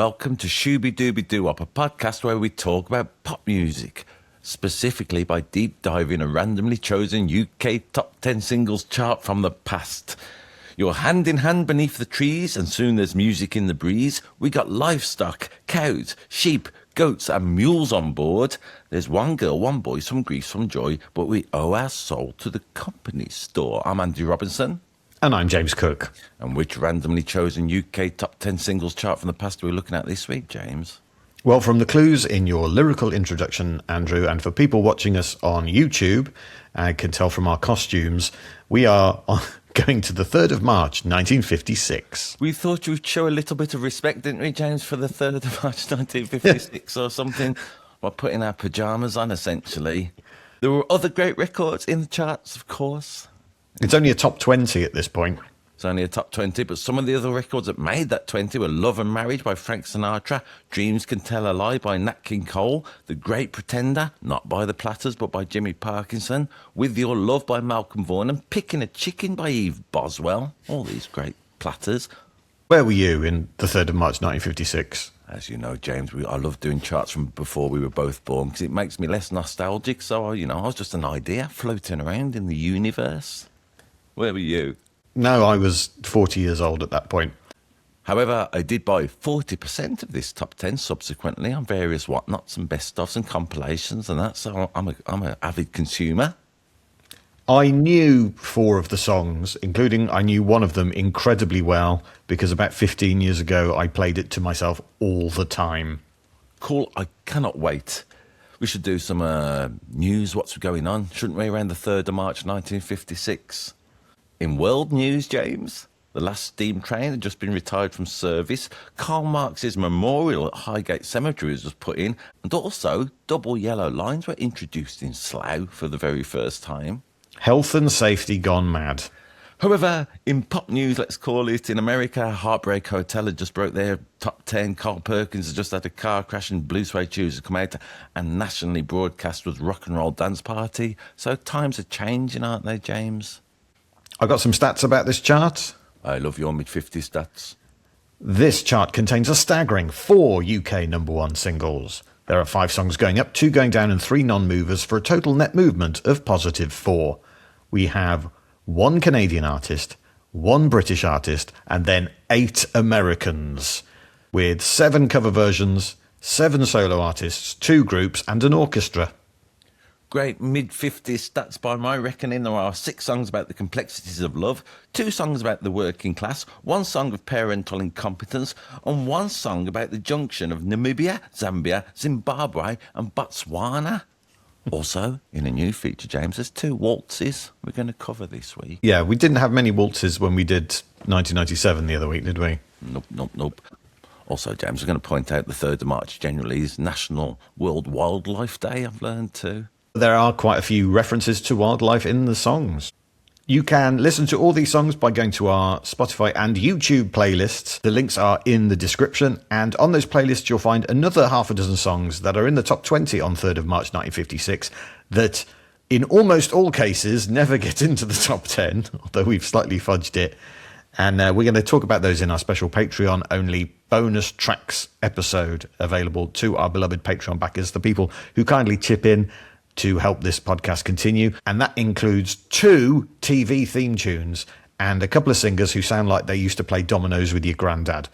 welcome to Shooby Dooby Doo Wop, a podcast where we talk about pop music, specifically by deep diving a randomly chosen UK top 10 singles chart from the past. You're hand in hand beneath the trees, and soon there's music in the breeze. We got livestock, cows, sheep, goats and mules on board. There's one girl, one boy, some grief, some joy, but we owe our soul to the company store. I'm Andy Robinson. And I'm James Cook. And which randomly chosen UK top 10 singles chart from the past are we looking at this week, James? Well, from the clues in your lyrical introduction, Andrew, and for people watching us on YouTube, I can tell from our costumes, we are going to the 3rd of March, 1956. We thought you'd show a little bit of respect, didn't we, James, for the 3rd of March, 1956 or something, by putting our pyjamas on, essentially. There were other great records in the charts, of course. It's only a top 20 at this point. It's only a top 20, but some of the other records that made that 20 were Love and Marriage by Frank Sinatra, Dreams Can Tell a Lie by Nat King Cole, The Great Pretender, not by The Platters but by Jimmy Parkinson, With Your Love by Malcolm Vaughan, and Picking a Chicken by Eve Boswell. All these great platters. Where were you in the 3rd of March 1956? As you know, James, I love doing charts from before we were both born because it makes me less nostalgic. So, I was just an idea floating around in the universe. Where were you? No, I was 40 years old at that point. However, I did buy 40% of this top 10 subsequently on various whatnots and best-ofs and compilations and that, so I'm an avid consumer. I knew 4 of the songs, including I knew one of them incredibly well because about 15 years ago I played it to myself all the time. Cool, I cannot wait. We should do some news, what's going on, shouldn't we, around the 3rd of March 1956? In world news, James, the last steam train had just been retired from service. Karl Marx's memorial at Highgate Cemetery was put in, and also double yellow lines were introduced in Slough for the very first time. Health and safety gone mad. However, in pop news, let's call it, in America, Heartbreak Hotel had just broke their top 10. Carl Perkins had just had a car crash and Blue Suede Shoes had come out, and nationally broadcast was Rock and Roll Dance Party. So times are changing, aren't they, James? I got some stats about this chart. I love your mid-50s stats. This chart contains a staggering 4 UK number 1 singles. There are 5 songs going up, 2 going down and 3 non-movers for a total net movement of positive 4. We have 1 Canadian artist, 1 British artist, and then 8 Americans, with 7 cover versions, 7 solo artists, 2 groups and an orchestra. Great mid-50s stats by my reckoning. There are 6 songs about the complexities of love, 2 songs about the working class, 1 song of parental incompetence, and 1 song about the junction of Namibia, Zambia, Zimbabwe and Botswana. Also, in a new feature, James, there's 2 waltzes we're going to cover this week. Yeah, we didn't have many waltzes when we did 1997 the other week, did we? Nope. Also, James, we're going to point out the 3rd of March generally is National World Wildlife Day, I've learned too. There are quite a few references to wildlife in the songs. You can listen to all these songs by going to our Spotify and YouTube playlists. The links are in the description, and on those playlists you'll find another half a dozen songs that are in the top 20 on 3rd of March 1956 that in almost all cases never get into the top 10, although we've slightly fudged it. And we're going to talk about those in our special Patreon-only bonus tracks episode available to our beloved Patreon backers, the people who kindly chip in to help this podcast continue. And that includes 2 TV theme tunes and a couple of singers who sound like they used to play dominoes with your granddad.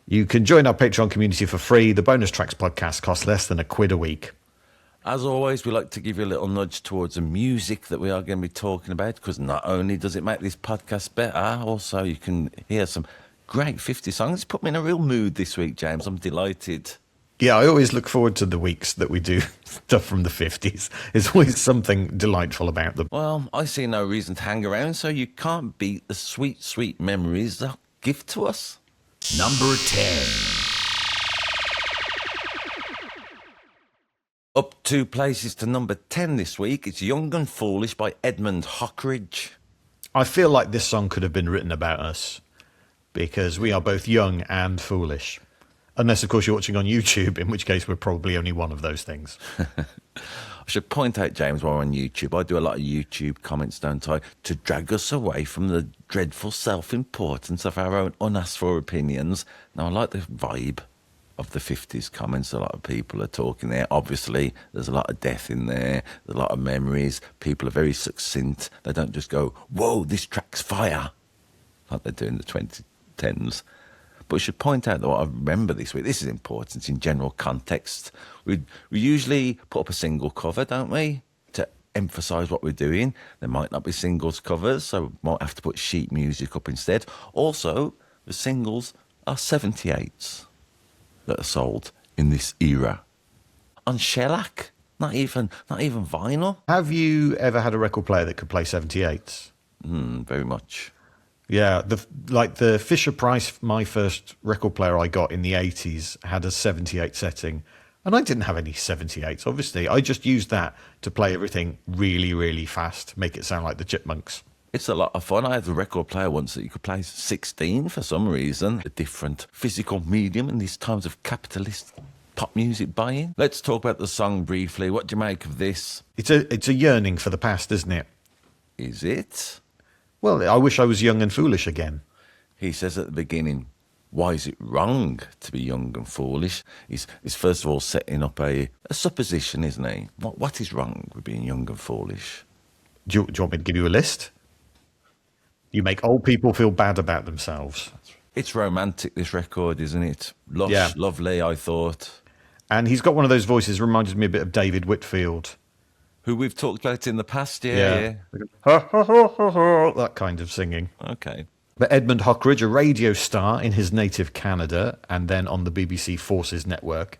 You can join our Patreon community for free. The bonus tracks podcast costs less than £1 a week. As always, we like to give you a little nudge towards the music that we are going to be talking about, because not only does it make this podcast better, also you can hear some great 50 songs. It's put me in a real mood this week, James. I'm delighted. Yeah, I always look forward to the weeks that we do stuff from the 50s. There's always something delightful about them. Well, I see no reason to hang around, so you can't beat the sweet, sweet memories they'll give to us. Number 10. Up 2 places to number 10 this week. It's Young and Foolish by Edmund Hockridge. I feel like this song could have been written about us because we are both young and foolish. Unless, of course, you're watching on YouTube, in which case we're probably only one of those things. I should point out, James, while we're on YouTube, I do a lot of YouTube comments, don't I, to drag us away from the dreadful self-importance of our own unasked-for opinions. Now, I like the vibe. of the 50s comments a lot of people are talking there. Obviously, there's a lot of death in there, there's a lot of memories. People are very succinct. They don't just go, whoa, this track's fire, like they do in the 2010s. But I should point out that what I remember this week, this is important in general context. We usually put up a single cover, don't we, to emphasise what we're doing. There might not be singles covers, so we might have to put sheet music up instead. Also, the singles are 78s that are sold in this era. On shellac, not even vinyl. Have you ever had a record player that could play 78s? Very much. Yeah, the Fisher-Price, my first record player I got in the 80s, had a 78 setting. And I didn't have any 78s, obviously. I just used that to play everything really, really fast, make it sound like the Chipmunks. It's a lot of fun. I had a record player once that you could play 16 for some reason. A different physical medium in these times of capitalist pop music buying. Let's talk about the song briefly. What do you make of this? It's a yearning for the past, isn't it? Is it? Well, I wish I was young and foolish again. He says at the beginning, why is it wrong to be young and foolish? He's first of all setting up a supposition, isn't he? What is wrong with being young and foolish? Do you want me to give you a list? You make old people feel bad about themselves. It's romantic, this record, isn't it? Lush, Yeah. lovely, I thought. And he's got one of those voices, reminded me a bit of David Whitfield. Who we've talked about in the past, yeah. Ha, ha, ha, ha, ha, that kind of singing. Okay. But Edmund Hockridge, a radio star in his native Canada and then on the BBC Forces network,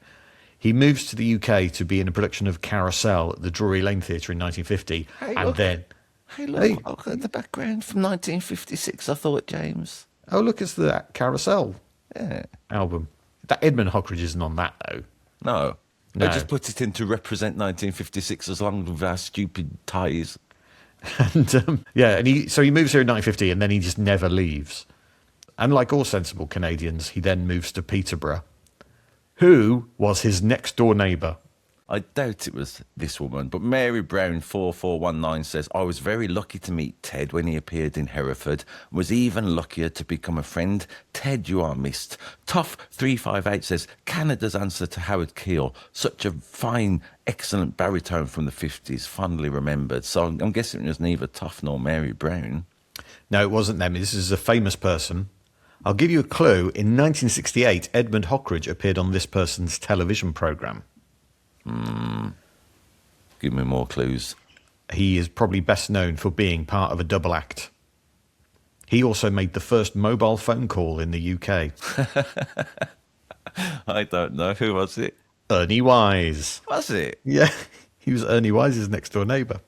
he moves to the UK to be in a production of Carousel at the Drury Lane Theatre in 1950. Hey, look at the background from 1956, I thought, James. Oh, look, it's the Carousel Yeah. album. That Edmund Hockridge isn't on that, though. No. No. They just put it in to represent 1956 as long as our stupid ties. And so he moves here in 1950 and then he just never leaves. And like all sensible Canadians, he then moves to Peterborough. Who was his next door neighbour? I doubt it was this woman, but Mary Brown 4419 says, I was very lucky to meet Ted when he appeared in Hereford, and was even luckier to become a friend. Ted, you are missed. Tough 358 says, Canada's answer to Howard Keel, such a fine, excellent baritone from the 50s, fondly remembered. So I'm guessing it was neither Tough nor Mary Brown. No, it wasn't them. This is a famous person. I'll give you a clue. In 1968, Edmund Hockridge appeared on this person's television programme. Give me more clues. He is probably best known for being part of a double act. He also made the first mobile phone call in the UK. I don't know. Who was it? Ernie Wise. Was it? Yeah, he was Ernie Wise's next door neighbour.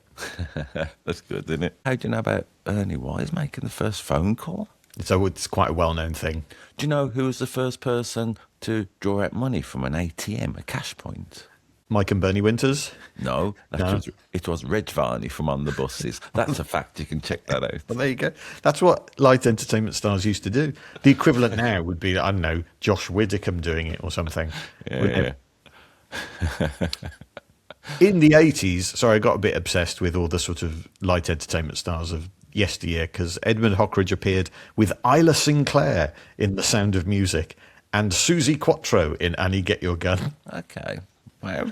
That's good, isn't it? How do you know about Ernie Wise making the first phone call? So it's quite a well-known thing. Do you know who was the first person to draw out money from an ATM, a cash point? Mike and Bernie Winters. No, it was Reg Varney from On the Buses. That's a fact. You can check that out. Well, there you go. That's what light entertainment stars used to do. The equivalent now would be, I don't know, Josh Widdicombe doing it or something. Yeah. In the 80s, sorry, I got a bit obsessed with all the sort of light entertainment stars of yesteryear because Edmund Hockridge appeared with Isla Sinclair in The Sound of Music and Susie Quattro in Annie Get Your Gun. Okay. Well,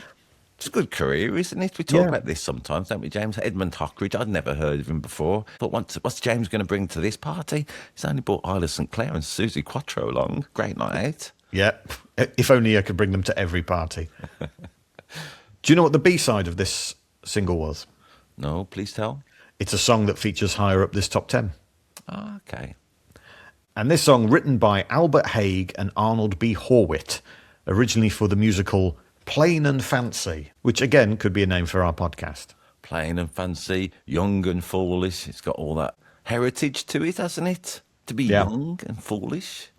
it's a good career, isn't it? We talk about this sometimes, don't we, James? Edmund Hockridge, I'd never heard of him before. But what's James going to bring to this party? He's only brought Isla Sinclair and Susie Quattro along. Great night out. Yeah, if only I could bring them to every party. Do you know what the B-side of this single was? No, please tell. It's a song that features higher up this top 10. Oh, okay. And this song, written by Albert Haig and Arnold B. Horwit, originally for the musical Plain and Fancy, which again could be a name for our podcast. Plain and fancy, young and foolish. It's got all that heritage to it, hasn't it? To be young and foolish.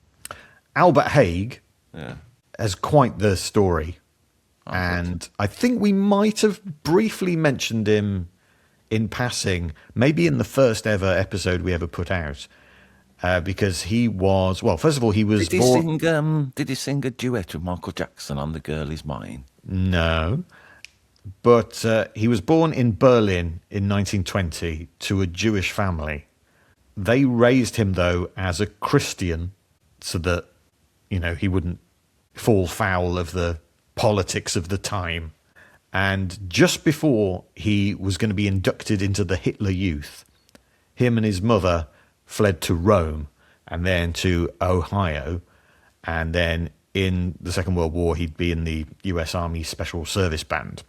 Albert Haig has quite the story. And I think we might have briefly mentioned him in passing, maybe in the first ever episode we ever put out. Because he was, well, first of all, he was born... Did he sing a duet with Michael Jackson on The Girl Is Mine? No. But he was born in Berlin in 1920 to a Jewish family. They raised him, though, as a Christian so that, you know, he wouldn't fall foul of the politics of the time. And just before he was going to be inducted into the Hitler Youth, him and his mother fled to Rome and then to Ohio. And then in the Second World War, he'd be in the US Army Special Service Band.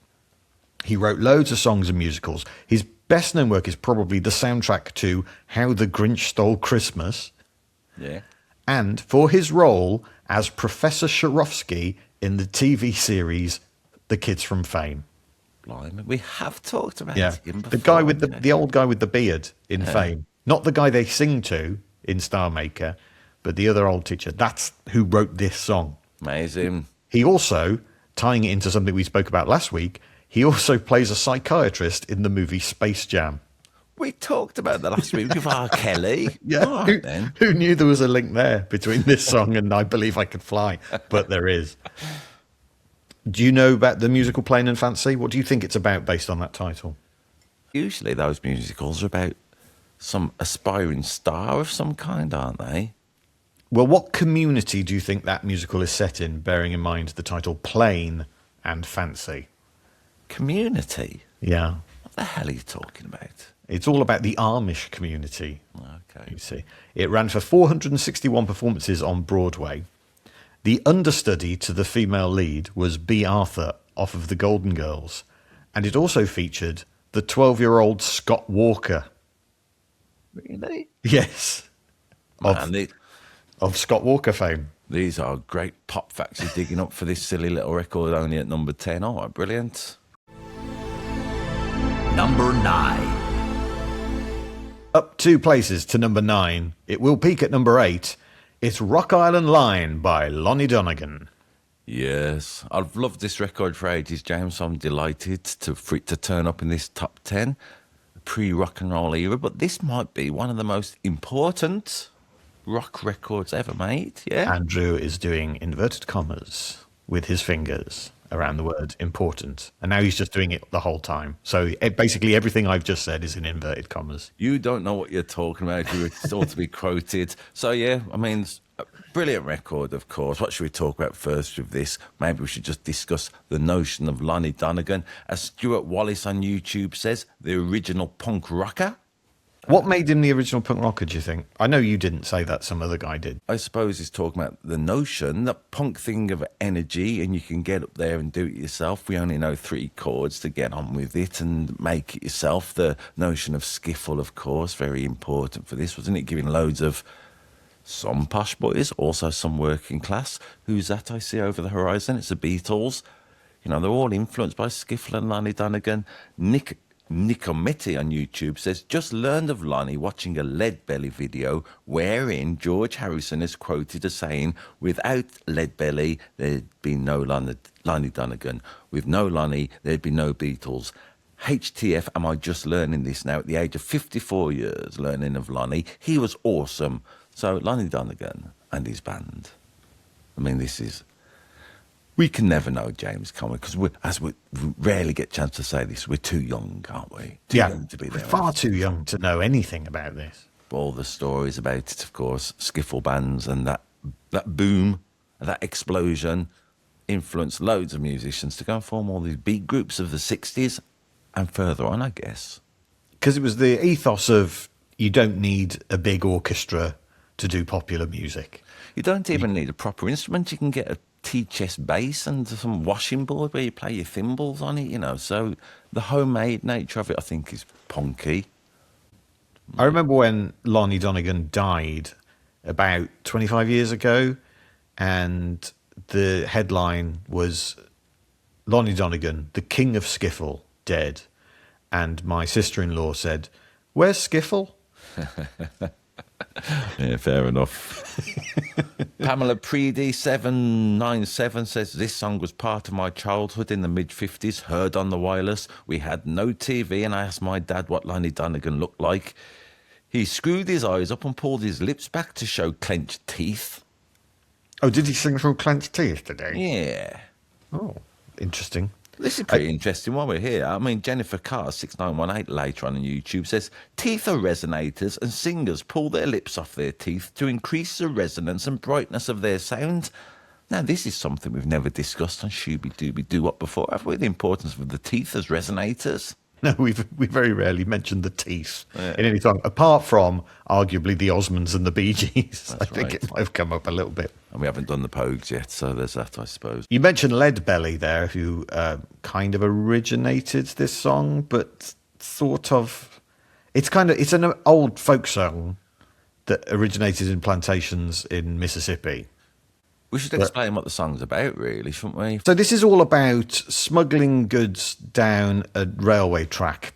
He wrote loads of songs and musicals. His best known work is probably the soundtrack to How the Grinch Stole Christmas. Yeah. And for his role as Professor Swarovski in the TV series The Kids from Fame. Blimey, we have talked about Yeah, him before. the guy with the old guy with the beard in Fame. Not the guy they sing to in Star Maker, but the other old teacher. That's who wrote this song. Amazing. He also, tying it into something we spoke about last week, he also plays a psychiatrist in the movie Space Jam. We talked about that last week with R. Kelly. Yeah, All right, then. who knew there was a link there between this song and I Believe I Could Fly? But there is. Do you know about the musical Plain and Fancy? What do you think it's about based on that title? Usually those musicals are about some aspiring star of some kind, aren't they? Well, what community do you think that musical is set in, bearing in mind the title Plain and Fancy? Community? Yeah. What the hell are you talking about? It's all about the Amish community, Okay. you see. It ran for 461 performances on Broadway. The understudy to the female lead was B. Arthur off of The Golden Girls. And it also featured the 12-year-old Scott Walker. Really? Yes. Man, Of Scott Walker fame. these are great pop facts you're digging up for this silly little record only at number 10. All right, brilliant. Number 9. Up 2 places to number 9. It will peak at number 8. It's Rock Island Line by Lonnie Donegan. Yes, I've loved this record for ages, James. I'm delighted for it to turn up in this top 10, pre-rock and roll era. But this might be one of the most important rock records ever made, yeah? Andrew is doing inverted commas with his fingers around the word important. And now he's just doing it the whole time. So basically everything I've just said is in inverted commas. You don't know what you're talking about. You were ought to be quoted. So, yeah, I mean, a brilliant record, of course. What should we talk about first with this? Maybe we should just discuss the notion of Lonnie Donegan. As Stuart Wallace on YouTube says, the original punk rocker. What made him the original punk rocker, do you think? I know you didn't say that, some other guy did. I suppose he's talking about the notion, that punk thing of energy, and you can get up there and do it yourself. We only know 3 chords to get on with it and make it yourself. The notion of skiffle, of course, very important for this, wasn't it? Giving loads of some posh boys, also some working class. Who's that I see over the horizon? It's the Beatles. You know, they're all influenced by skiffle and Lonnie Donegan. Nicometti on YouTube says, just learned of Lonnie watching a Leadbelly video wherein George Harrison is quoted as saying, without Leadbelly, there'd be no Lonnie Donegan. With no Lonnie, there'd be no Beatles. HTF, am I just learning this now at the age of 54 years, learning of Lonnie? He was awesome. So Lonnie Donegan and his band. I mean, this is... We can never know, James Conway, because we rarely get a chance to say this, we're too young, aren't we? Too young to be there. Far too young to know anything about this. All the stories about it, of course, skiffle bands and that boom, that explosion, influenced loads of musicians to go and form all these big groups of the 60s and further on, I guess. Because it was the ethos of you don't need a big orchestra to do popular music. You don't even need a proper instrument. You can get a T-chest bass and some washing board where you play your thimbles on it, you know. So the homemade nature of it, I think, is punky. I remember when Lonnie Donegan died about 25 years ago, and the headline was Lonnie Donegan, the king of skiffle, dead. And my sister-in-law said, where's skiffle? Yeah, fair enough. Pamela Preedy 797 says, this song was part of my childhood in the mid-50s, heard on the wireless. We had no TV and I asked my dad what Lonnie Donegan looked like. He screwed his eyes up and pulled his lips back to show clenched teeth. Oh, did he sing through clenched teeth today? Yeah. Oh, interesting. This is pretty interesting while we're here. I mean, Jennifer Carr, 6918, later on YouTube says, teeth are resonators and singers pull their lips off their teeth to increase the resonance and brightness of their sound. Now, this is something we've never discussed on Shooby Dooby Doo Wop before, have we? The importance of the teeth as resonators. No, we very rarely mentioned the teeth in any song, apart from arguably the Osmonds and the Bee Gees. I think it might have come up a little bit. And we haven't done the Pogues yet, so there's that, I suppose. You mentioned Leadbelly there, who kind of originated this song, but sort of... It's an old folk song that originated in plantations in Mississippi. We should explain what the song's about, really, shouldn't we? So this is all about smuggling goods down a railway track,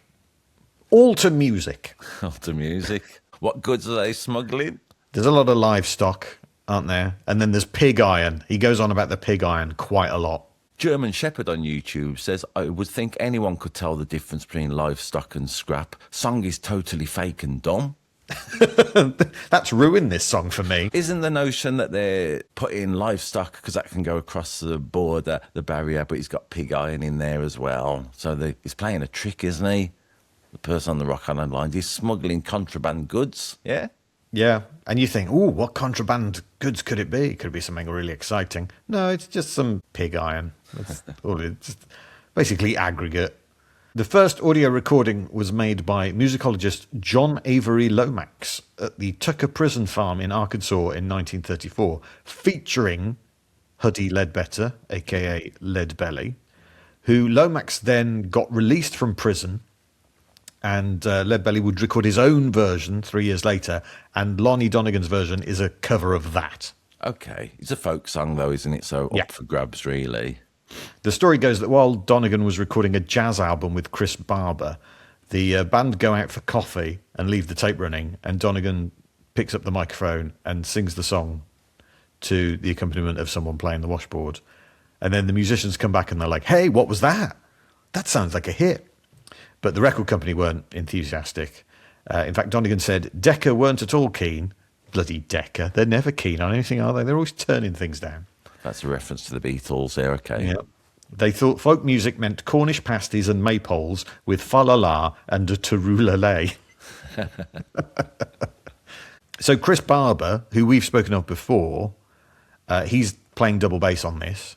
all to music. All to music. What goods are they smuggling? There's a lot of livestock, aren't there? And then there's pig iron. He goes on about the pig iron quite a lot. German Shepherd on YouTube says, I would think anyone could tell the difference between livestock and scrap. Song is totally fake and dumb. That's ruined this song for me. Isn't the notion that they're putting livestock, because that can go across the border, the barrier, but he's got pig iron in there as well. So he's playing a trick, isn't he? The person on the Rock Island line, he's smuggling contraband goods, yeah? Yeah, and you think, ooh, what contraband goods could it be? Could it be something really exciting? No, it's just some pig iron. It's just basically aggregate. The first audio recording was made by musicologist John Avery Lomax at the Tucker Prison Farm in Arkansas in 1934, featuring Huddy Ledbetter, a.k.a. Leadbelly, who Lomax then got released from prison, and Leadbelly would record his own version 3 years later, and Lonnie Donegan's version is a cover of that. Okay. It's a folk song, though, isn't it? So up for grabs, really. The story goes that while Donegan was recording a jazz album with Chris Barber, the band go out for coffee and leave the tape running, and Donegan picks up the microphone and sings the song to the accompaniment of someone playing the washboard. And then the musicians come back and they're like, hey, what was that? That sounds like a hit. But the record company weren't enthusiastic. In fact, Donegan said Decca weren't at all keen. Bloody Decca. They're never keen on anything, are they? They're always turning things down. That's a reference to the Beatles there, okay. Yeah. They thought folk music meant Cornish pasties and maypoles with fa-la-la and a tarulale. So Chris Barber, who we've spoken of before, he's playing double bass on this,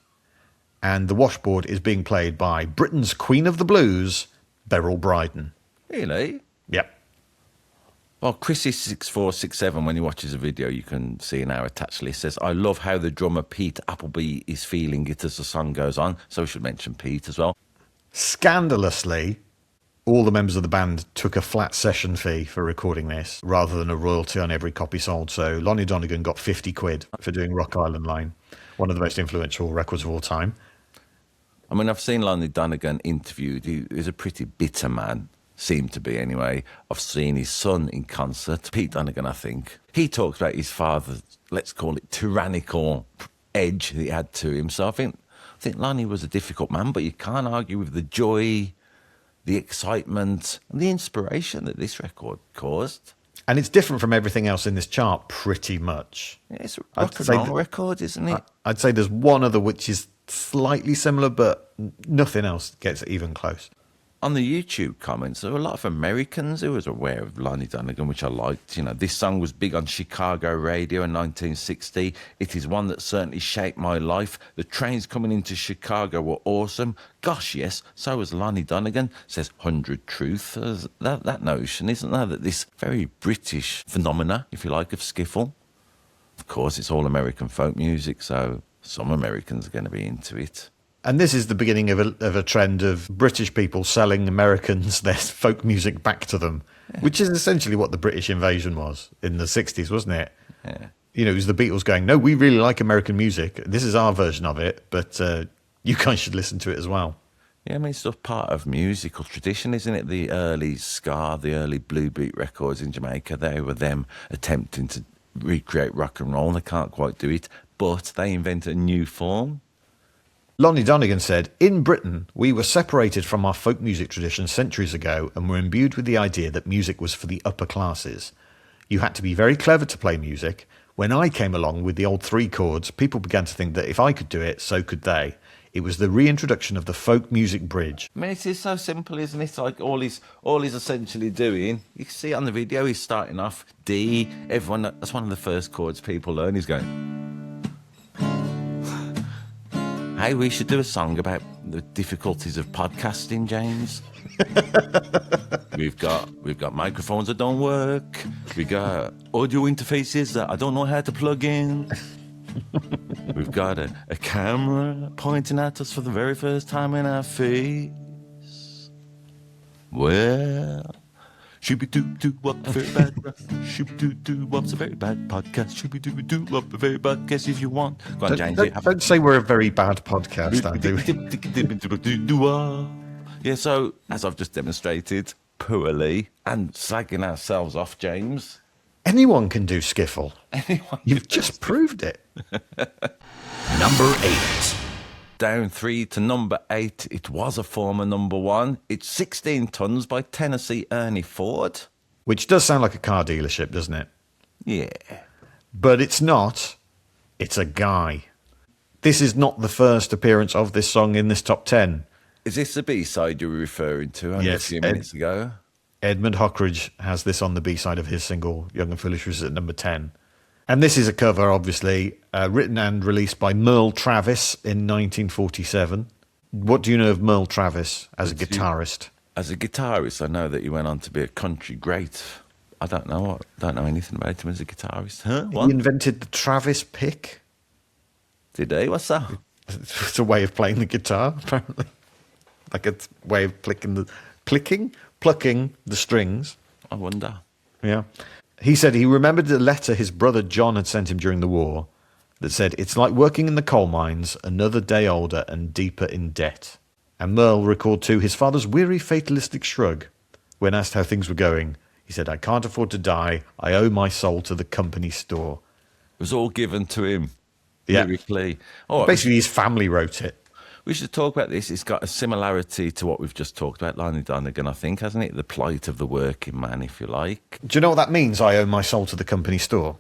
and the washboard is being played by Britain's Queen of the Blues, Beryl Bryden. Really? Yep. Well, Chrissy6467, when he watches a video, you can see in our attached list, says, I love how the drummer Pete Appleby is feeling it as the song goes on. So we should mention Pete as well. Scandalously, all the members of the band took a flat session fee for recording this, rather than a royalty on every copy sold. So Lonnie Donegan got 50 quid for doing Rock Island Line, one of the most influential records of all time. I mean, I've seen Lonnie Donegan interviewed. He's a pretty bitter man. Seemed to be anyway. I've seen his son in concert, Pete Donegan, I think. He talks about his father's, let's call it, tyrannical edge that he had to him. So I think Lonnie was a difficult man, but you can't argue with the joy, the excitement, and the inspiration that this record caused. And it's different from everything else in this chart, pretty much. Yeah, it's a rock and roll record, isn't it? I'd say there's one other which is slightly similar, but nothing else gets even close. On the YouTube comments, there were a lot of Americans who was aware of Lonnie Donegan, which I liked. You know, this song was big on Chicago radio in 1960. It is one that certainly shaped my life. The trains coming into Chicago were awesome. Gosh, yes, so was Lonnie Donegan, says 100 Truth. That notion, isn't there, that this very British phenomena, if you like, of skiffle. Of course, it's all American folk music, so some Americans are going to be into it. And this is the beginning of a trend of British people selling Americans their folk music back to them, which is essentially what the British invasion was in the 60s, wasn't it? Yeah. You know, it was the Beatles going, no, we really like American music. This is our version of it, but you guys should listen to it as well. Yeah, I mean, it's just part of musical tradition, isn't it? The early ska, the early blue beat records in Jamaica, they were them attempting to recreate rock and roll. They can't quite do it, but they invented a new form. Lonnie Donegan said, in Britain, we were separated from our folk music tradition centuries ago and were imbued with the idea that music was for the upper classes. You had to be very clever to play music. When I came along with the old 3 chords, people began to think that if I could do it, so could they. It was the reintroduction of the folk music bridge. I mean, it is so simple, isn't it? Like all he's essentially doing. You can see on the video, he's starting off D. That's one of the first chords people learn. He's going. Hey, we should do a song about the difficulties of podcasting, James. We've got microphones that don't work. We got audio interfaces that I don't know how to plug in. We've got a camera pointing at us for the very first time in our face. Well, shooby-doo-doo-wop, very bad. Shooby-doo-doo-wop's a very bad podcast. Shooby-doo-doo-wop, a very bad guess if you want. Go on, James. Don't say we're a very bad podcast, Andy. Yeah, so, as I've just demonstrated, poorly, and slagging ourselves off, James. Anyone can do skiffle. You've just proved it. Number 8. Down 3 to number 8. It was a former number 1. It's 16 Tons by Tennessee Ernie Ford. Which does sound like a car dealership, doesn't it? Yeah. But it's not. It's a guy. This is not the first appearance of this song in this top 10. Is this the B-side you were referring to only a few minutes ago? Edmund Hockridge has this on the B-side of his single, Young and Foolish, which is at number 10. And this is a cover, obviously, written and released by Merle Travis in 1947. What do you know of Merle Travis as a guitarist? As a guitarist, I know that he went on to be a country great. I don't know anything about him as a guitarist. Huh? What? He invented the Travis pick. Did he? What's that? It's a way of playing the guitar, apparently. Like a way of plucking the strings. I wonder. Yeah. He said he remembered a letter his brother John had sent him during the war that said, "It's like working in the coal mines, another day older and deeper in debt." And Merle recalled too his father's weary fatalistic shrug. When asked how things were going, he said, "I can't afford to die. I owe my soul to the company store." It was all given to him. Yeah. Lyrically. Oh, basically, his family wrote it. We should talk about this. It's got a similarity to what we've just talked about, Lonnie Donegan, I think, hasn't it? The plight of the working man, if you like. Do you know what that means, I owe my soul to the company store?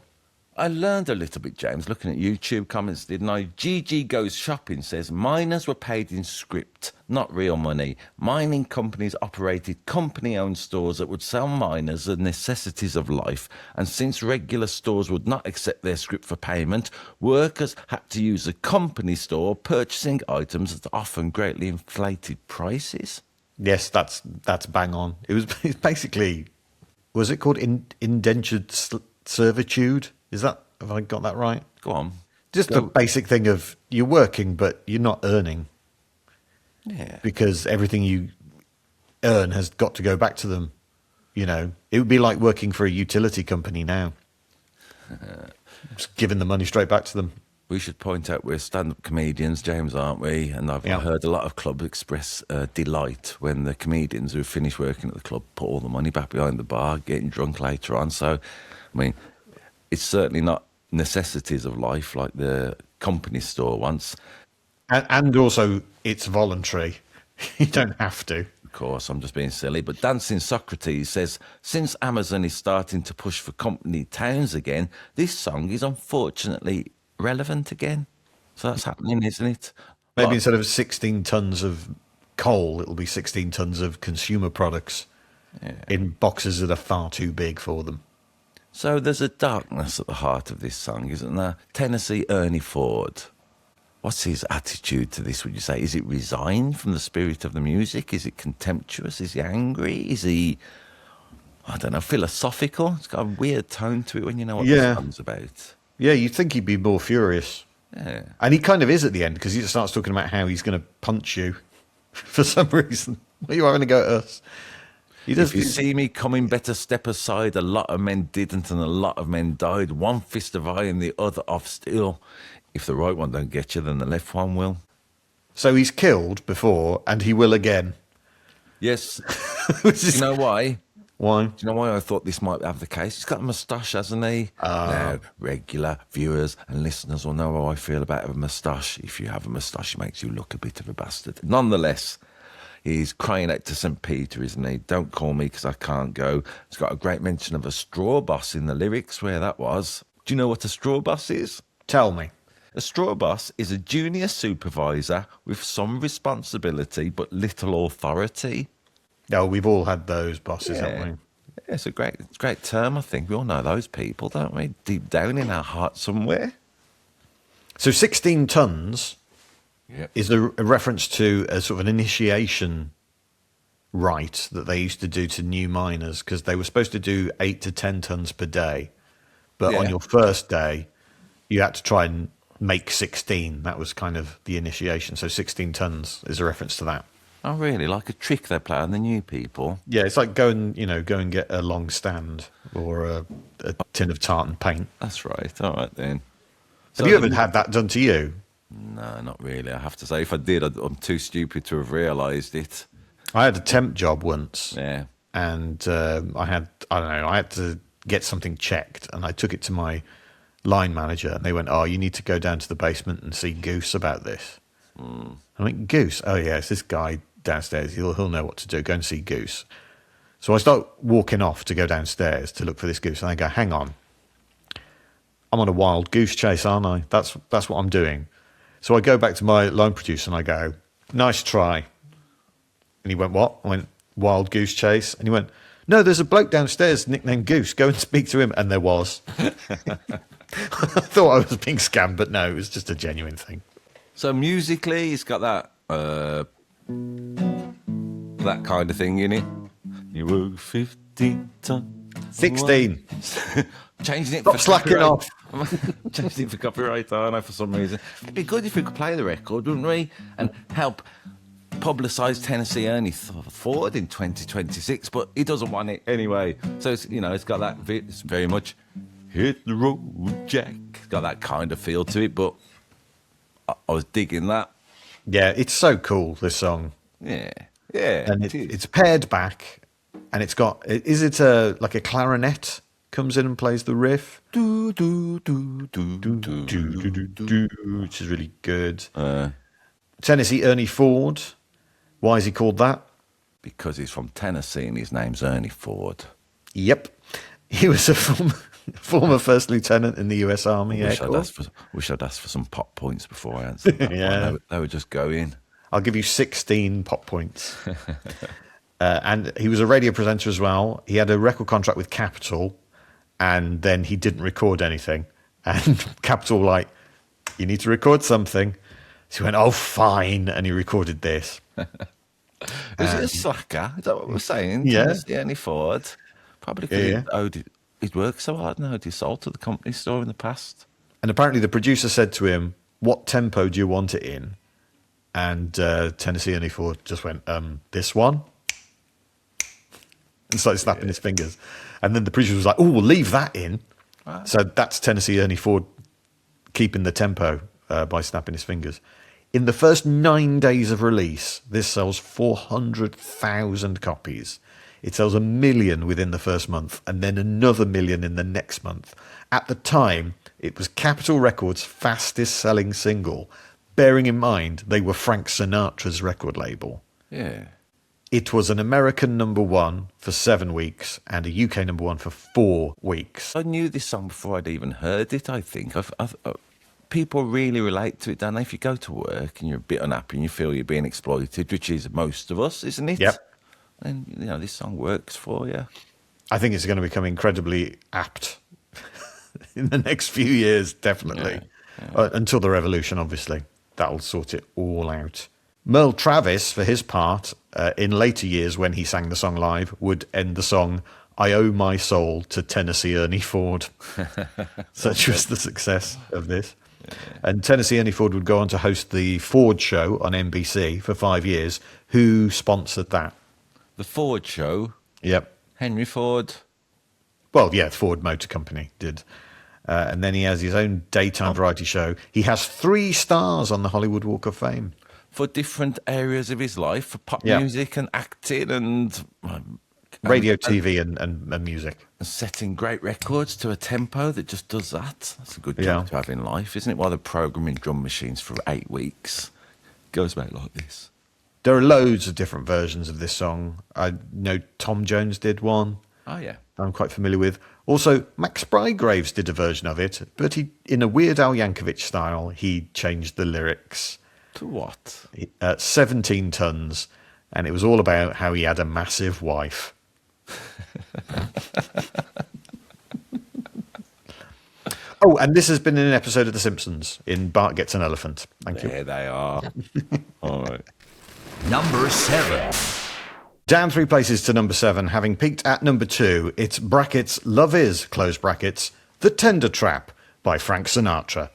I learned a little bit, James, looking at YouTube comments, didn't I? GG Goes Shopping says, miners were paid in script, not real money. Mining companies operated company-owned stores that would sell miners the necessities of life. And since regular stores would not accept their script for payment, workers had to use a company store, purchasing items that often greatly inflated prices. Yes, that's bang on. It's basically, was it called indentured servitude? Have I got that right? Go on. Just the basic thing of you're working, but you're not earning. Yeah. Because everything you earn has got to go back to them. You know, it would be like working for a utility company now. Just giving the money straight back to them. We should point out we're stand-up comedians, James, aren't we? And I've heard a lot of clubs express delight when the comedians who finish working at the club put all the money back behind the bar, getting drunk later on. So, I mean, it's certainly not necessities of life like the company store once. And also, it's voluntary. You don't have to. Of course, I'm just being silly. But Dancing Socrates says, since Amazon is starting to push for company towns again, this song is unfortunately relevant again. So that's happening, isn't it? Maybe instead of 16 tons of coal, it'll be 16 tons of consumer products in boxes that are far too big for them. So there's a darkness at the heart of this song, isn't there? Tennessee Ernie Ford. What's his attitude to this, would you say? Is it resigned from the spirit of the music? Is it contemptuous? Is he angry? Is he, I don't know, philosophical? It's got a weird tone to it when you know what the song's about. Yeah, you'd think he'd be more furious. Yeah. And he kind of is at the end, because he starts talking about how he's going to punch you for some reason. What are you having to go at us? If you see me coming, better step aside. A lot of men didn't and a lot of men died. One fist of iron, the other of steel. If the right one don't get you, then the left one will. So he's killed before and he will again. Yes. Do you know why? Why? Do you know why I thought this might have the case? He's got a moustache, hasn't he? Now, regular viewers and listeners will know how I feel about a moustache. If you have a moustache, it makes you look a bit of a bastard. Nonetheless, he's crying out to St. Peter, isn't he? Don't call me because I can't go. It's got a great mention of a straw boss in the lyrics, where that was. Do you know what a straw boss is? Tell me. A straw boss is a junior supervisor with some responsibility but little authority. No, we've all had those bosses, haven't we? Yeah, it's a great term, I think. We all know those people, don't we? Deep down in our heart somewhere. So 16 tons Yep. is a reference to a sort of an initiation rite that they used to do to new miners, because they were supposed to do 8 to 10 tons per day. But on Yeah. your first day, you had to try and make 16. That was kind of the initiation. So 16 tons is a reference to that. Oh, really? Like a trick they play on the new people? Yeah, it's like go and get a long stand or a tin of tartan paint. That's right. All right, then. Have you ever had that done to you? No, not really, I have to say. If I did, I'm too stupid to have realised it. I had a temp job once. Yeah. And I had to get something checked, and I took it to my line manager, and they went, "Oh, you need to go down to the basement and see Goose about this." I went, "Goose? Oh yeah, it's this guy downstairs. He'll know what to do. Go and see Goose." So I start walking off to go downstairs to look for this goose, and I go, "Hang on, I'm on a wild goose chase, aren't I? That's what I'm doing." So I go back to my line producer and I go, "Nice try." And he went, "What?" I went, "Wild goose chase." And he went, "No, there's a bloke downstairs nicknamed Goose. Go and speak to him." And there was. I thought I was being scammed, but no, it was just a genuine thing. So musically, it's got that that kind of thing in it. You were 15 tons. 16. Changing it Stop for slacking copyright. off. Changing it for copyright, aren't I, for some reason? It'd be good if we could play the record, wouldn't we? And help publicise Tennessee Ernie Ford in 2026, but he doesn't want it anyway. So it's, it's got that. It's very much hit the road, Jack. It's got that kind of feel to it, but I was digging that. Yeah, it's so cool, this song. Yeah. And it's paired back, and it's got, is it like a clarinet comes in and plays the riff? Do, do, do, do, do, do, do, do. Which is really good. Tennessee Ernie Ford. Why is he called that? Because he's from Tennessee and his name's Ernie Ford. Yep. He was a former first lieutenant in the U.S. Army. Wish I'd asked for some pop points before I answered that. Yeah. They would just go in. I'll give you 16 pop points. And he was a radio presenter as well. He had a record contract with Capitol, and then he didn't record anything. And Capitol were like, "You need to record something." So he went, "Oh, fine." And he recorded this. Is it a slacker? Is that what we're saying? Yeah. Tennessee Ernie Ford. Probably because he'd worked so hard and owed his soul to the company store in the past. And apparently the producer said to him, "What tempo do you want it in?" And Tennessee Ernie Ford just went, "This one." And started snapping his fingers. And then the producer was like, "Oh, we'll leave that in." Wow. So that's Tennessee Ernie Ford keeping the tempo by snapping his fingers. In the first 9 days of release, this sells 400,000 copies. It sells 1 million within the first month, and then another 1 million in the next month. At the time, it was Capitol Records' fastest selling single, bearing in mind they were Frank Sinatra's record label. Yeah. It was an American #1 for 7 weeks and a UK #1 for 4 weeks. I knew this song before I'd even heard it, I think. People really relate to it, don't they? If you go to work and you're a bit unhappy and you feel you're being exploited, which is most of us, isn't it? Yep. And, this song works for you. I think it's going to become incredibly apt in the next few years, definitely. Yeah. Until the revolution, obviously. That'll sort it all out. Merle Travis, for his part, in later years when he sang the song live, would end the song, "I owe my soul to Tennessee Ernie Ford." Such was the success of this. Yeah. And Tennessee Ernie Ford would go on to host the Ford Show on NBC for 5 years. Who sponsored that? The Ford Show? Yep. Henry Ford? Well, yeah, Ford Motor Company did. And then he has his own daytime variety show. He has 3 stars on the Hollywood Walk of Fame. For different areas of his life, for pop music and acting and radio, TV and music. And setting great records to a tempo that just does that. That's a good job to have in life, isn't it? While they're programming drum machines for 8 weeks. Goes about like this. There are loads of different versions of this song. I know Tom Jones did one. Oh, yeah. I'm quite familiar with. Also, Max Bygraves did a version of it, but he, in a Weird Al Yankovic style, he changed the lyrics. To what? 17 tons, and it was all about how he had a massive wife. Oh, and this has been in an episode of The Simpsons in Bart Gets an Elephant. Thank you. There they are. All right. Number 7. Down 3 places to number 7, having peaked at number 2, it's brackets Love Is, close brackets, The Tender Trap by Frank Sinatra.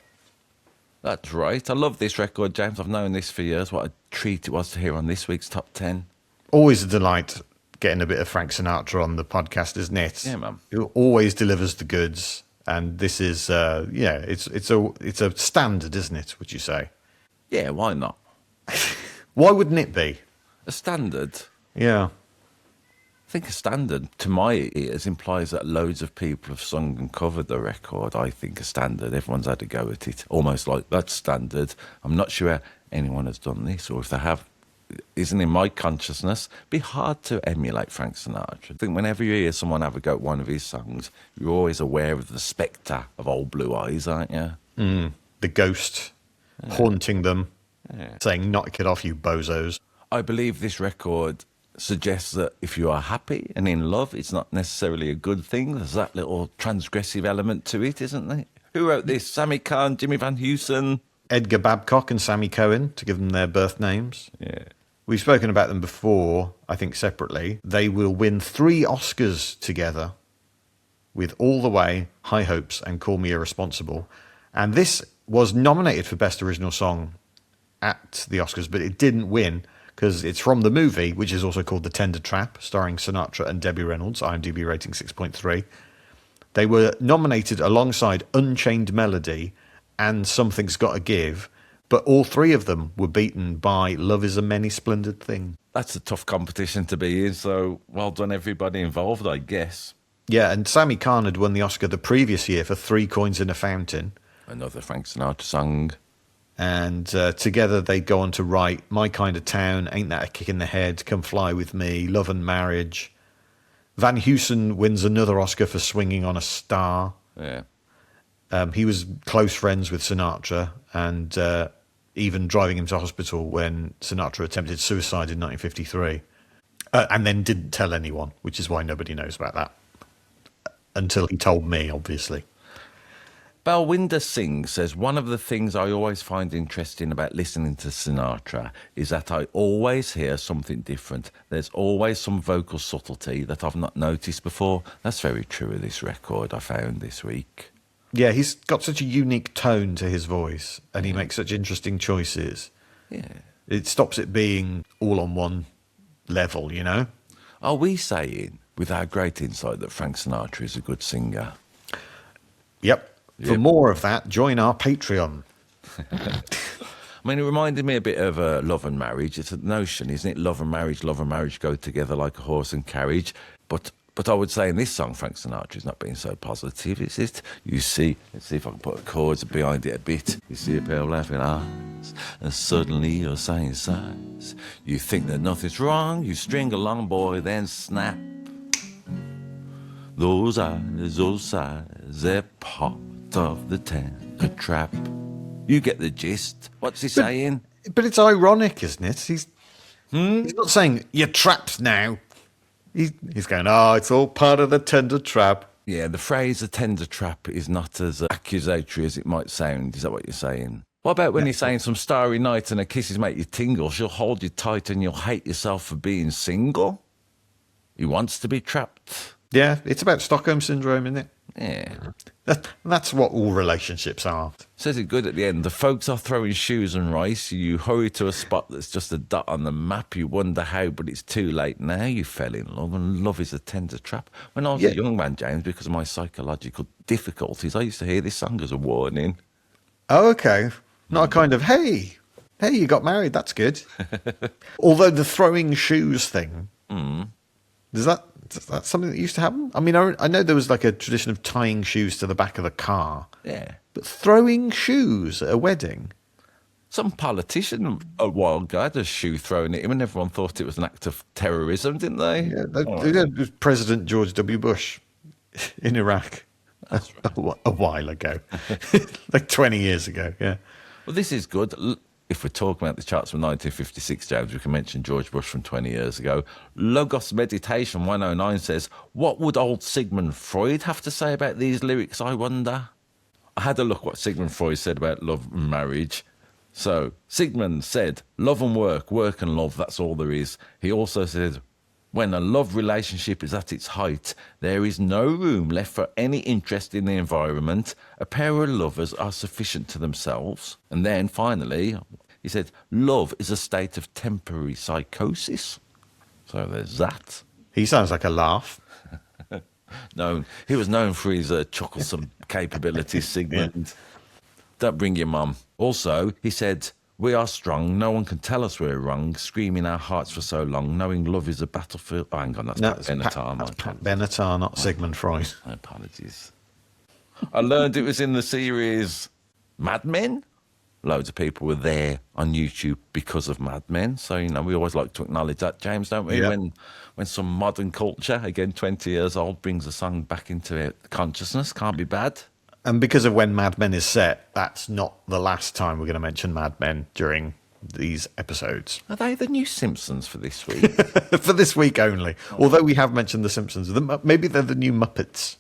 That's right. I love this record, James. I've known this for years. What a treat it was to hear on this week's Top 10. Always a delight getting a bit of Frank Sinatra on the podcast, isn't it? Yeah, man. He always delivers the goods, and this is, it's a standard, isn't it, would you say? Yeah, why not? Why wouldn't it be? A standard? Yeah. I think a standard, to my ears, implies that loads of people have sung and covered the record. I think a standard, everyone's had a go at it. Almost like that's standard. I'm not sure anyone has done this, or if they have, isn't in my consciousness. Be hard to emulate Frank Sinatra. I think whenever you hear someone have a go at one of his songs, you're always aware of the spectre of Old Blue Eyes, aren't you? The ghost haunting them, saying, knock it off, you bozos. I believe this record suggests that if you are happy and in love, it's not necessarily a good thing. There's that little transgressive element to it, isn't there? Who wrote this? Sammy Cahn, Jimmy Van Heusen? Edgar Babcock and Sammy Cohen, to give them their birth names. Yeah. We've spoken about them before, I think separately. They will win 3 Oscars together with All the Way, High Hopes, and Call Me Irresponsible. And this was nominated for Best Original Song at the Oscars, but it didn't win because it's from the movie, which is also called The Tender Trap, starring Sinatra and Debbie Reynolds, IMDb rating 6.3. They were nominated alongside Unchained Melody and Something's Gotta Give, but all 3 of them were beaten by Love Is a Many Splendid Thing. That's a tough competition to be in, so well done everybody involved, I guess. Yeah, and Sammy Cahn had won the Oscar the previous year for 3 Coins in a Fountain. Another Frank Sinatra song. And together they go on to write My Kind of Town, Ain't That a Kick in the Head, Come Fly With Me, Love and Marriage. Van Heusen wins another Oscar for Swinging on a Star. Yeah. He was close friends with Sinatra and even driving him to hospital when Sinatra attempted suicide in 1953. And then didn't tell anyone, which is why nobody knows about that. Until he told me, obviously. Balwinder Singh says, one of the things I always find interesting about listening to Sinatra is that I always hear something different. There's always some vocal subtlety that I've not noticed before. That's very true of this record I found this week. Yeah, he's got such a unique tone to his voice and he makes such interesting choices. Yeah. It stops it being all on one level, you know? Are we saying, with our great insight, that Frank Sinatra is a good singer? Yep. For more of that, join our Patreon. I mean, it reminded me a bit of Love and Marriage. It's a notion, isn't it? Love and marriage go together like a horse and carriage. But I would say in this song, Frank Sinatra is not being so positive, is it? You see, let's see if I can put chords behind it a bit. You see a pair of laughing eyes, and suddenly you're saying sighs. You think that nothing's wrong, you string along, boy, then snap. Those eyes, those sighs, they're part of the tender trap. You get the gist. What's he saying? But it's ironic, isn't it? He's not saying, you're trapped now. He's going, it's all part of the tender trap. Yeah, the phrase "the tender trap" is not as accusatory as it might sound. Is that what you're saying? What about when he's saying some starry night and her kisses make you tingle? She'll hold you tight and you'll hate yourself for being single. He wants to be trapped. Yeah, it's about Stockholm Syndrome, isn't it? Yeah. That's what all relationships are. Says it good at the end. The folks are throwing shoes and rice. You hurry to a spot that's just a dot on the map. You wonder how, but it's too late now. You fell in love, and love is a tender trap. When I was a young man, James, because of my psychological difficulties, I used to hear this song as a warning. Oh, okay. Not a kind of, hey, you got married. That's good. Although the throwing shoes thing, is that something that used to happen? I mean, I know there was like a tradition of tying shoes to the back of the car. Yeah. But throwing shoes at a wedding? Some politician a while ago had a shoe thrown at him and everyone thought it was an act of terrorism, didn't they? Yeah, it was President George W. Bush in Iraq. That's right. A while ago. Like 20 years ago, yeah. Well, this is good. If we're talking about the charts from 1956, James, we can mention George Bush from 20 years ago. Logos Meditation 109 says, what would old Sigmund Freud have to say about these lyrics, I wonder? I had a look what Sigmund Freud said about love and marriage. So Sigmund said, love and work and love, that's all there is. He also said, when a love relationship is at its height, there is no room left for any interest in the environment. A pair of lovers are sufficient to themselves. And then finally, he said, love is a state of temporary psychosis. So there's that. He sounds like a laugh. No, he was known for his chucklesome capabilities, Sigmund. Don't bring your mum. Also, he said, we are strong, no one can tell us we're wrong, screaming our hearts for so long, knowing love is a battlefield. Oh, hang on, that's Pat Benatar. That's Pat Benatar, not Sigmund Freud. Apologies. I learned it was in the series Mad Men. Loads of people were there on YouTube because of Mad Men. So, we always like to acknowledge that, James, don't we? Yeah. When some modern culture, again, 20 years old, brings a song back into consciousness, can't be bad. And because of when Mad Men is set, that's not the last time we're going to mention Mad Men during these episodes. Are they the new Simpsons for this week? For this week only. Although we have mentioned the Simpsons. Maybe they're the new Muppets.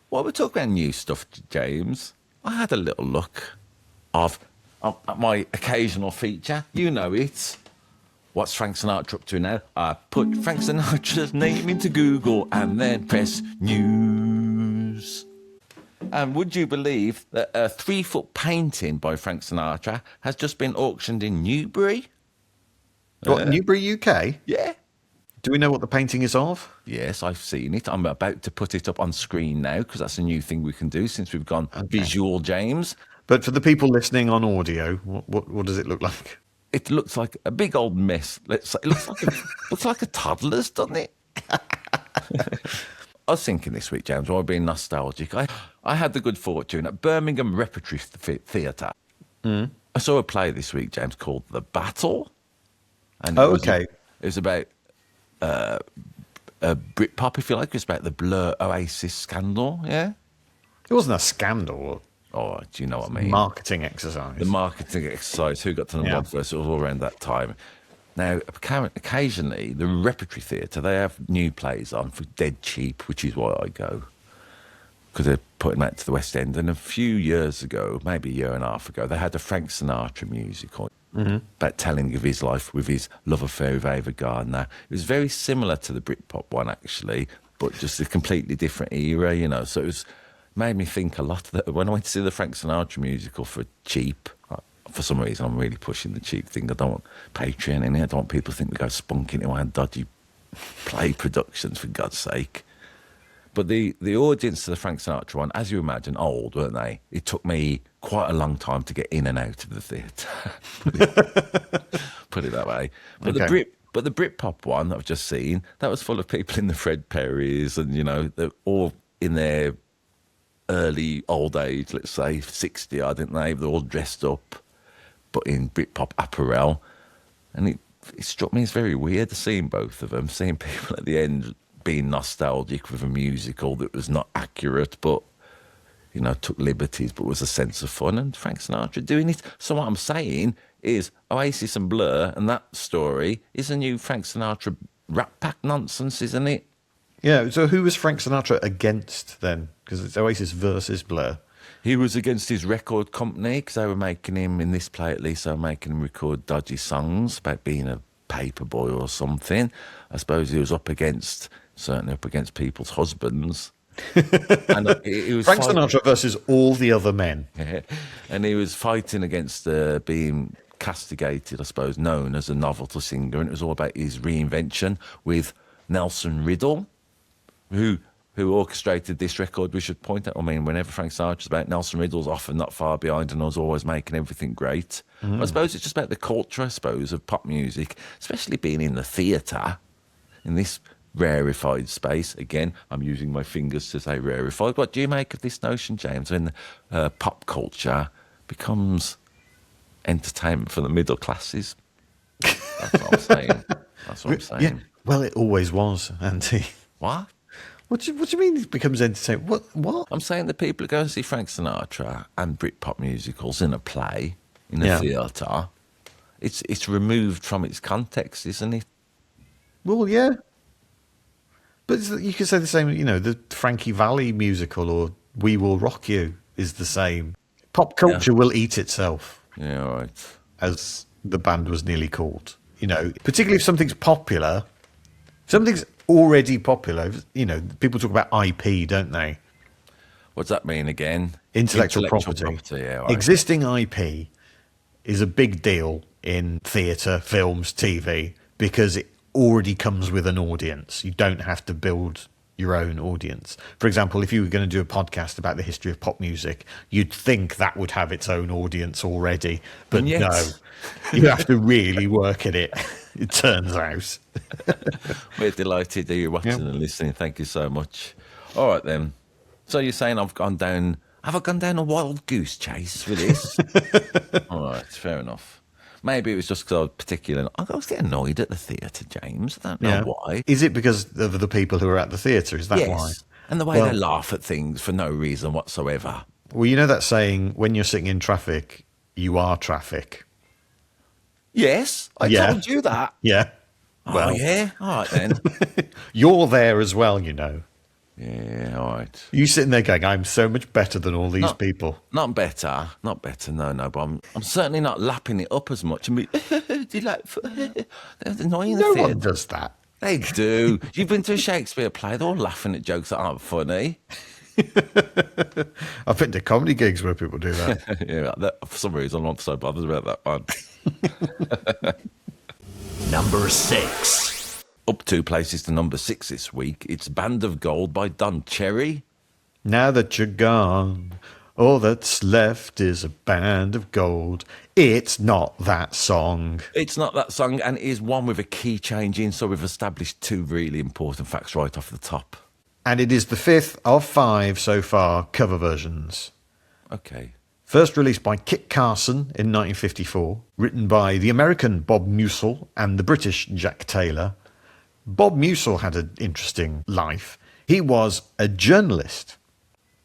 Well, we're talking about new stuff, James. I had a little look of my occasional feature. You know it. What's Frank Sinatra up to now? I put Frank Sinatra's name into Google and then press news. And would you believe that a 3-foot painting by Frank Sinatra has just been auctioned in Newbury? What, Newbury, UK? Yeah. Do we know what the painting is of? Yes, I've seen it. I'm about to put it up on screen now because that's a new thing we can do since we've gone visual, James. But for the people listening on audio, what does it look like? It looks like a big old mess. It looks like a toddler's, doesn't it? I was thinking this week, James, while being nostalgic, I had the good fortune at Birmingham Repertory Theatre. I saw a play this week, James, called The Battle. And it was about Britpop, if you like. It was about the Blur Oasis scandal, yeah? It wasn't a scandal. Oh, do you know what I mean? Marketing exercise. The marketing exercise, who got to the one first, it was all around that time. Now, occasionally, the Repertory Theatre, they have new plays on for dead cheap, which is why I go, because they're putting them out to the West End. And a few years ago, maybe a year and a half ago, they had a Frank Sinatra musical about telling of his life with his love affair with Ava Gardner. It was very similar to the Britpop one, actually, but just a completely different era, So it made me think a lot that when I went to see the Frank Sinatra musical for cheap, for some reason I'm really pushing the cheap thing. I don't want Patreon in it. I don't want people to think we go spunking into our dodgy play productions, for God's sake. But the audience to the Frank Sinatra one, as you imagine, old, weren't they? It took me quite a long time to get in and out of the theatre. Put it that way. But the Britpop one that I've just seen, that was full of people in the Fred Perrys and, they're all in their early old age, let's say 60, didn't they? They're all dressed up, but in Britpop apparel. And it struck me as very weird seeing both of them, seeing people at the end being nostalgic with a musical that was not accurate, but, took liberties, but was a sense of fun, and Frank Sinatra doing it. So what I'm saying is Oasis and Blur and that story is a new Frank Sinatra Rat Pack nonsense, isn't it? Yeah, so who was Frank Sinatra against then? Because it's Oasis versus Blur. He was against his record company because they were making him, in this play at least, they were making him record dodgy songs about being a paper boy or something. I suppose he was certainly up against people's husbands. And he was Frank Sinatra versus all the other men. Yeah. And he was fighting against being castigated, I suppose, known as a novelty singer. And it was all about his reinvention with Nelson Riddle, who orchestrated this record, we should point out. I mean, whenever Frank Sinatra's about, Nelson Riddle's often not far behind and was always making everything great. I suppose it's just about the culture, of pop music, especially being in the theatre, in this rarefied space. Again, I'm using my fingers to say rarefied. What do you make of this notion, James, when pop culture becomes entertainment for the middle classes? That's what I'm saying. Yeah. Well, it always was, Andy. What? What do you mean it becomes entertainment? What? I'm saying that people who go and see Frank Sinatra and Britpop musicals in a play, in a theatre, it's removed from its context, isn't it? Well, yeah. But you could say the same, the Frankie Valli musical or We Will Rock You is the same. Pop culture will eat itself, Yeah, all right. as the band was nearly called. You know, particularly if something's popular, something's already popular. You know, people talk about IP, don't they? What's that mean again? Intellectual property. Yeah, all right. Existing IP is a big deal in theatre, films, TV, because it already comes with an audience. You don't have to build your own audience. For example, if you were going to do a podcast about the history of pop music, you'd think that would have its own audience already. But And yet- no, you have to really work at it, it turns out. We're delighted that you're watching and listening. Thank you so much. All right, then. So you're saying have I gone down a wild goose chase with this? All right, fair enough. Maybe it was just because I was particularly... I was getting annoyed at the theatre, James. I don't know why. Is it because of the people who are at the theatre? Is that Yes. why? And the way they laugh at things for no reason whatsoever. Well, you know that saying, when you're sitting in traffic, you are traffic. Yes, I told you that. Yeah. Oh, yeah? All right, then. You're there as well, you know. Yeah, all right. You sitting there going, I'm so much better than all these people. Not better, no, but I'm certainly not lapping it up as much and be delightful. They're annoying No the one theatre. does that. They do. You've been to a Shakespeare play, they're all laughing at jokes that aren't funny. I've been to comedy gigs where people do that. Yeah, for some reason I'm not so bothered about that one. Number 6. Up 2 places to number 6 this week. It's Band of Gold by Don Cherry. Now that you're gone, all that's left is a band of gold. It's not that song. It's not that song, and it is one with a key change in, so we've established 2 really important facts right off the top. And it is the 5th of 5 so far cover versions. Okay. First released by Kit Carson in 1954, written by the American Bob Musil and the British Jack Taylor. Bob Musil had an interesting life. He was a journalist,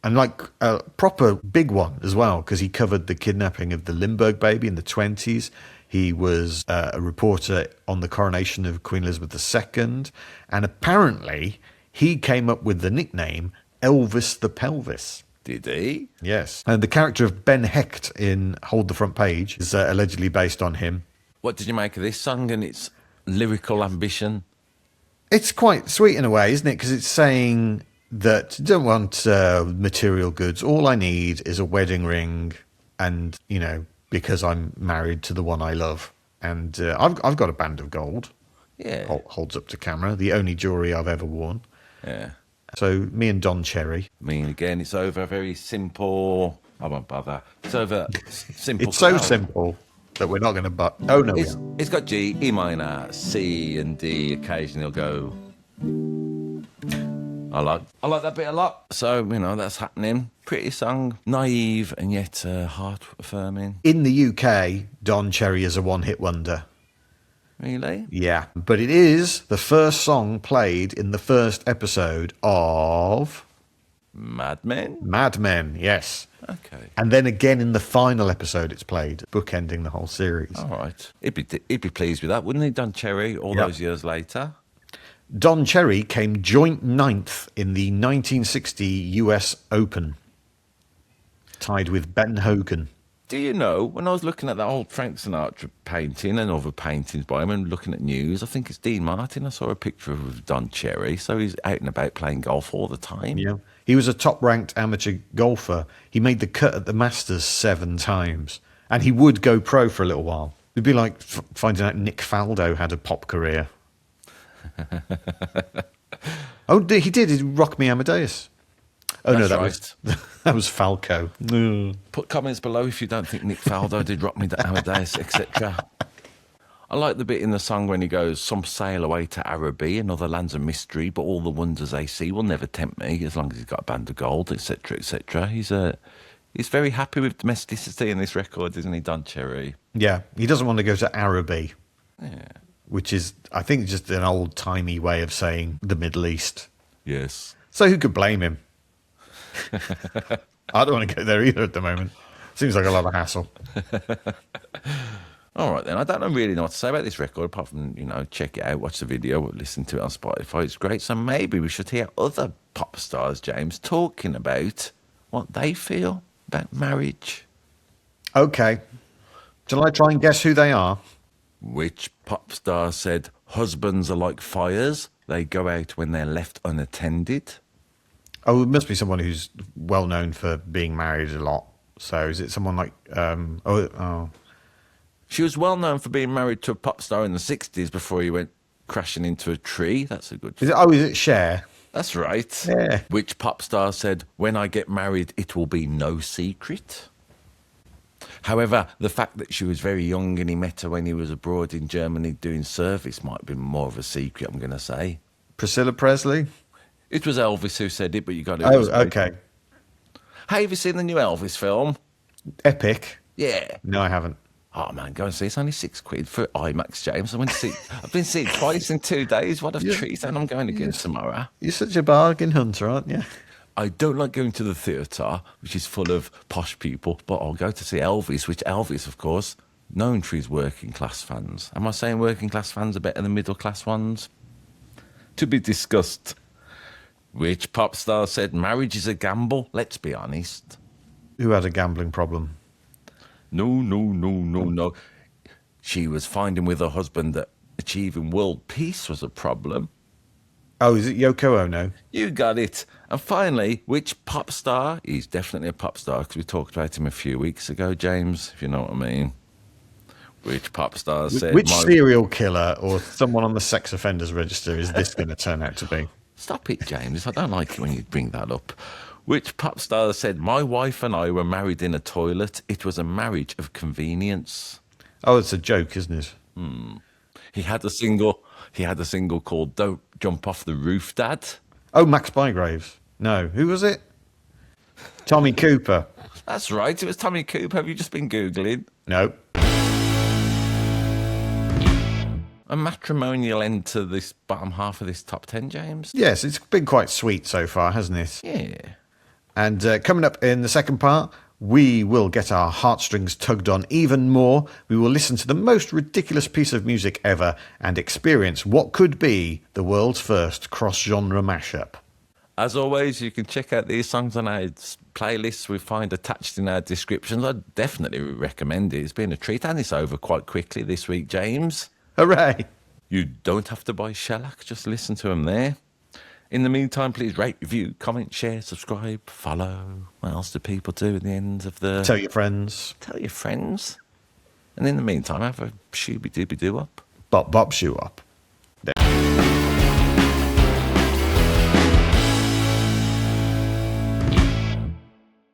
and like a proper big one as well, because he covered the kidnapping of the Limburg baby in the 20s. He was a reporter on the coronation of Queen Elizabeth II, and apparently he came up with the nickname Elvis the Pelvis. Did he? Yes. And the character of Ben Hecht in Hold the Front Page is allegedly based on him. What did you make of this song and its lyrical ambition? It's quite sweet in a way, isn't it? Because it's saying that you don't want material goods. All I need is a wedding ring and, you know, because I'm married to the one I love. And I've got a band of gold. Yeah. Holds up to camera. The only jewellery I've ever worn. Yeah. So me and Don Cherry. I mean, again, it's over a very simple... I won't bother. It's over simple... It's so chord. simple that we're not going to... Oh, no, we It's, aren't. it's got G, E minor, C and D. Occasionally it'll go... I like that bit a lot. So, you know, that's happening. Pretty song. Naive and yet heart-affirming. In the UK, Don Cherry is a one-hit wonder. Really? Yeah, but it is the first song played in the first episode of Mad Men? Mad Men, yes. Okay. And then again in the final episode it's played, bookending the whole series. All right. He'd be pleased with that, wouldn't he, Don Cherry, all Yep. those years later? Don Cherry came joint 9th in the 1960 US Open, tied with Ben Hogan. Do you know, when I was looking at that old Frank Sinatra painting and other paintings by him and looking at news, I think it's Dean Martin, I saw a picture of Don Cherry, so he's out and about playing golf all the time. Yeah. He was a top-ranked amateur golfer. He made the cut at the Masters 7 times, and he would go pro for a little while. It'd be like finding out Nick Faldo had a pop career. Oh, he did. He Rock Me Amadeus. Oh, no, That's that was Falco. Put comments below if you don't think Nick Faldo did Rock Me Amadeus, etc. I like the bit in the song when he goes, some sail away to Araby and other lands of mystery, but all the wonders they see will never tempt me as long as he's got a band of gold, etc., etc. He's very happy with domesticity in this record, isn't he, Don Cherry? Yeah, he doesn't want to go to Araby, Yeah. which is, I think, just an old-timey way of saying the Middle East. Yes. So who could blame him? I don't want to go there either at the moment. Seems like a lot of hassle. All right, then. I don't really know what to say about this record, apart from, check it out, watch the video, listen to it on Spotify. It's great. So maybe we should hear other pop stars, James, talking about what they feel about marriage. Okay. Shall I try and guess who they are? Which pop star said husbands are like fires? They go out when they're left unattended. Oh, it must be someone who's well known for being married a lot. So is it someone like She was well known for being married to a pop star in the 60s before he went crashing into a tree. That's a good. is it Cher? That's right. Yeah. Which pop star said, when I get married, it will be no secret? However, the fact that she was very young and he met her when he was abroad in Germany doing service might have been more of a secret, I'm going to say. Priscilla Presley? It was Elvis who said it, but you got it. Oh, okay. Hey, have you seen the new Elvis film? Epic? Yeah. No, I haven't. Oh man, go and see it. It's only £6 for IMAX, James. I went to see. I've been seeing it twice in 2 days. What a treat! And I'm going again tomorrow. You're such a bargain hunter, aren't you? I don't like going to the theatre, which is full of posh people, but I'll go to see Elvis, which Elvis, of course, known for his working class fans. Am I saying working class fans are better than middle class ones? To be discussed. Which pop star said marriage is a gamble? Let's be honest. Who had a gambling problem? No. She was finding with her husband that achieving world peace was a problem. Oh, is it Yoko Ono? You got it. And finally, which pop star? He's definitely a pop star because we talked about him a few weeks ago, James, if you know what I mean. Which pop star said... Which serial killer or someone on the sex offenders register is this going to turn out to be? Stop it, James. I don't like it when you bring that up. Which pop star said, my wife and I were married in a toilet. It was a marriage of convenience. Oh, it's a joke, isn't it? He had a single called Don't Jump Off the Roof, Dad. Oh, Max Bygraves. No, who was it? Tommy Cooper. That's right. It was Tommy Cooper. Have you just been Googling? No. A matrimonial end to this bottom half of this top 10, James? Yes, it's been quite sweet so far, hasn't it? Yeah. And coming up in the second part, we will get our heartstrings tugged on even more. We will listen to the most ridiculous piece of music ever and experience what could be the world's first cross-genre mashup. As always, you can check out these songs on our playlists we find attached in our descriptions. I definitely recommend it. It's been a treat, and it's over quite quickly this week, James. Hooray! You don't have to buy shellac, just listen to them there. In the meantime, please rate, review, comment, share, subscribe, follow. What else do people do at the end of the... Tell your friends. Tell your friends. And in the meantime, have a shooby-dooby-doo up. Bop bop shoe up.